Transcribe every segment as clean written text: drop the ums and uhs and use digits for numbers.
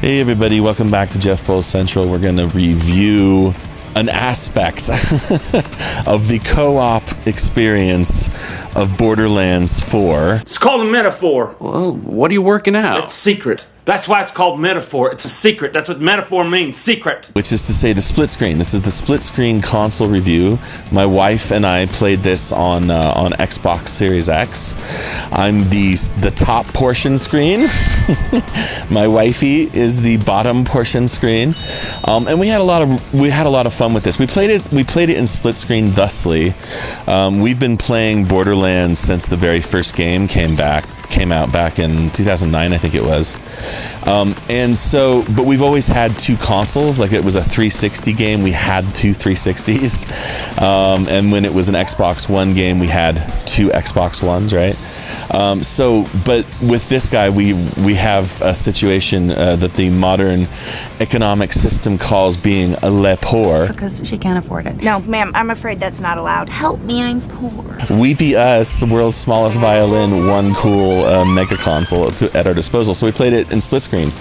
Hey everybody, welcome back to Jeff Bowles Central. We're going to review an aspect of the co-op experience of Borderlands 4. It's called a metaphor. Well, what are you working out? It's secret. That's why it's called metaphor. It's a secret. That's what metaphor means, secret. Which is to say the split screen. This is the split screen console review. My wife and I played this on Xbox Series X. I'm the top portion screen. My wifey is the bottom portion screen. And we had a lot of fun with this. We played it in split screen thusly. We've been playing Borderlands since the very first game came out back in 2009, I think it was. But we've always had two consoles. Like, it was a 360 game, we had two 360s. And when it was an Xbox One game, we had two Xbox Ones, right? But with this guy, we have a situation that the modern economic system calls being le poor. Because she can't afford it. No, ma'am, I'm afraid that's not allowed. Help me, I'm poor. Weepy us, the world's smallest violin, one cool mega console at our disposal. So we played it in split screen,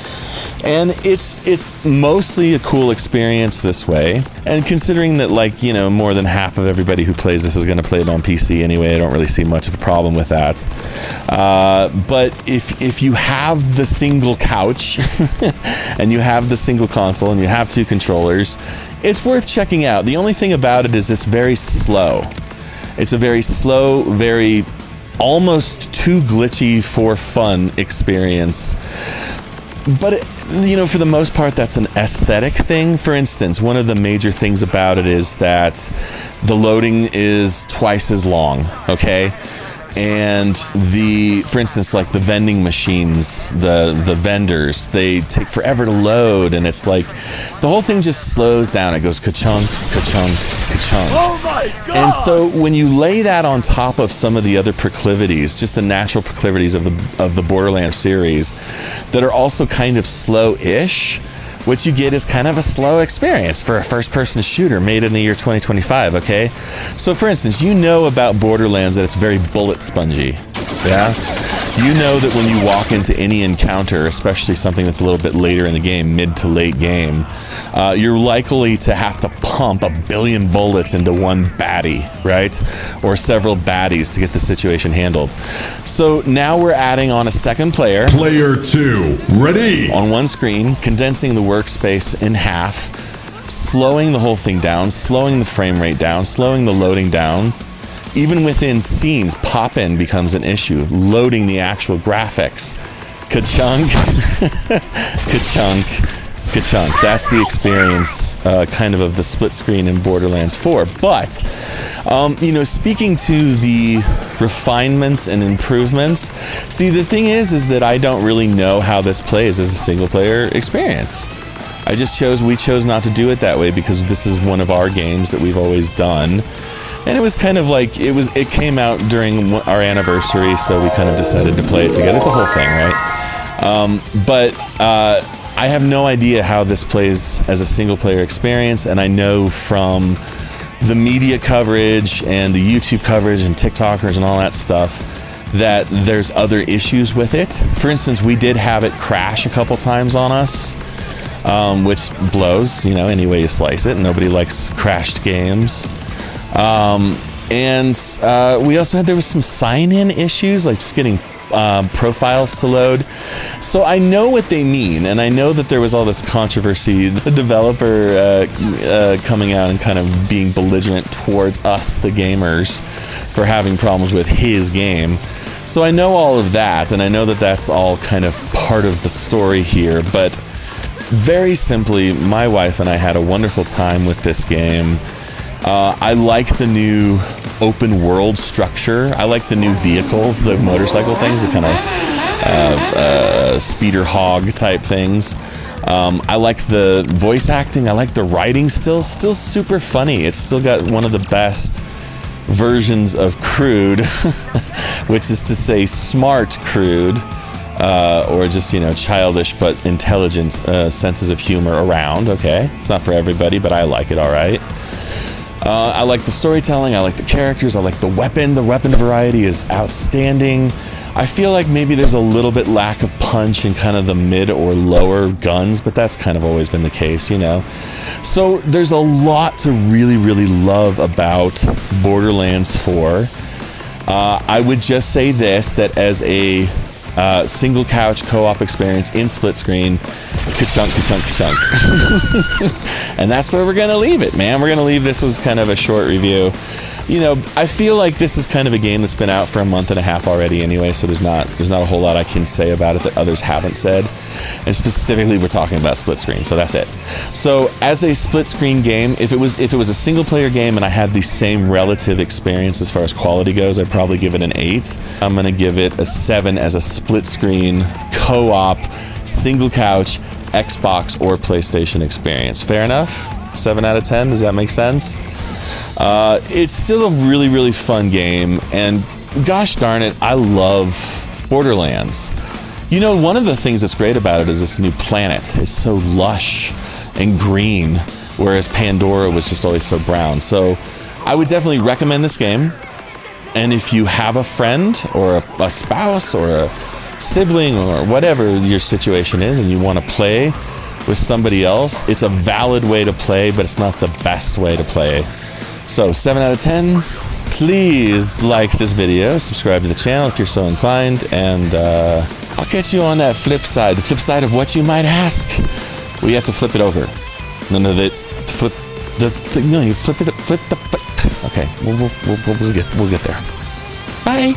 and it's mostly a cool experience this way. And considering that, like, you know, more than half of everybody who plays this is going to play it on PC anyway, I don't really see much of a problem with that. But if you have the single couch and you have the single console and you have two controllers, it's worth checking out. The only thing about it is it's very slow. It's a very slow, very almost too glitchy for fun experience. But for the most part, that's an aesthetic thing. For instance, one of the major things about it is that the loading is twice as long, okay? And for instance, like the vending machines, the vendors, they take forever to load, and it's like the whole thing just slows down. It goes ka-chunk, ka-chunk, ka-chunk. Oh my God! And so when you lay that on top of some of the other proclivities, just the natural proclivities of the Borderlands series, that are also kind of slow-ish, what you get is kind of a slow experience for a first-person shooter made in the year 2025, okay? So, for instance, you know about Borderlands that it's very bullet spongy, yeah? You know that when you walk into any encounter, especially something that's a little bit later in the game, mid to late game, you're likely to have to pump 1 billion bullets into one baddie, right? Or several baddies to get the situation handled. So now we're adding on a second player. Player 2, ready! On one screen, condensing the workspace in half, slowing the whole thing down, slowing the frame rate down, slowing the loading down. Even within scenes, pop-in becomes an issue. Loading the actual graphics. Ka-chunk, ka-chunk, ka-chunk. That's the experience kind of the split screen in Borderlands 4. But, speaking to the refinements and improvements, see, the thing is that I don't really know how this plays as a single-player experience. We chose not to do it that way because this is one of our games that we've always done. And it was kind of like, it came out during our anniversary, so we kind of decided to play it together. It's a whole thing, right? But I have no idea how this plays as a single-player experience, and I know from the media coverage and the YouTube coverage and TikTokers and all that stuff that there's other issues with it. For instance, we did have it crash a couple times on us, which blows, any way you slice it. Nobody likes crashed games. We also there was some sign-in issues, like just getting profiles to load. So I know what they mean, and I know that there was all this controversy, the developer coming out and kind of being belligerent towards us, the gamers, for having problems with his game. So I know all of that, and I know that that's all kind of part of the story here, but very simply, my wife and I had a wonderful time with this game. I like the new open world structure. I like the new vehicles, the motorcycle things, the kind of speeder hog type things. I like the voice acting. I like the writing still super funny. It's still got one of the best versions of crude, which is to say smart crude, or just, childish but intelligent senses of humor around, okay? It's not for everybody, but I like it all right. I like the storytelling, I like the characters, I like the weapon. The weapon variety is outstanding. I feel like maybe there's a little bit lack of punch in kind of the mid or lower guns, but that's kind of always been the case, you know. So there's a lot to really, really love about Borderlands 4. I would just say this, that as a single couch co-op experience in split screen, ka-chunk, ka-chunk, ka-chunk. And that's where we're gonna leave it, man. We're gonna leave this as kind of a short review. You know, I feel like this is kind of a game that's been out for a month and a half already anyway, so there's not a whole lot I can say about it that others haven't said. And specifically, we're talking about split screen, so that's it. So as a split screen game, if it was a single player game and I had the same relative experience as far as quality goes, I'd probably give it an 8. I'm gonna give it a 7 as a split screen, co-op, single couch, Xbox or PlayStation experience. Fair enough? 7 out of 10, does that make sense? It's still a really, really fun game, and gosh darn it, I love Borderlands. You know, one of the things that's great about it is this new planet. It's so lush and green, whereas Pandora was just always so brown. So I would definitely recommend this game, and if you have a friend or a spouse or a sibling or whatever your situation is and you want to play with somebody else, it's a valid way to play, but it's not the best way to play. So 7 out of 10. Please like this video, subscribe to the channel if you're so inclined, and I'll catch you on that flip side. The flip side of what you might ask. Well, you have to flip it over. No, you flip it. Okay, we'll get there. Bye.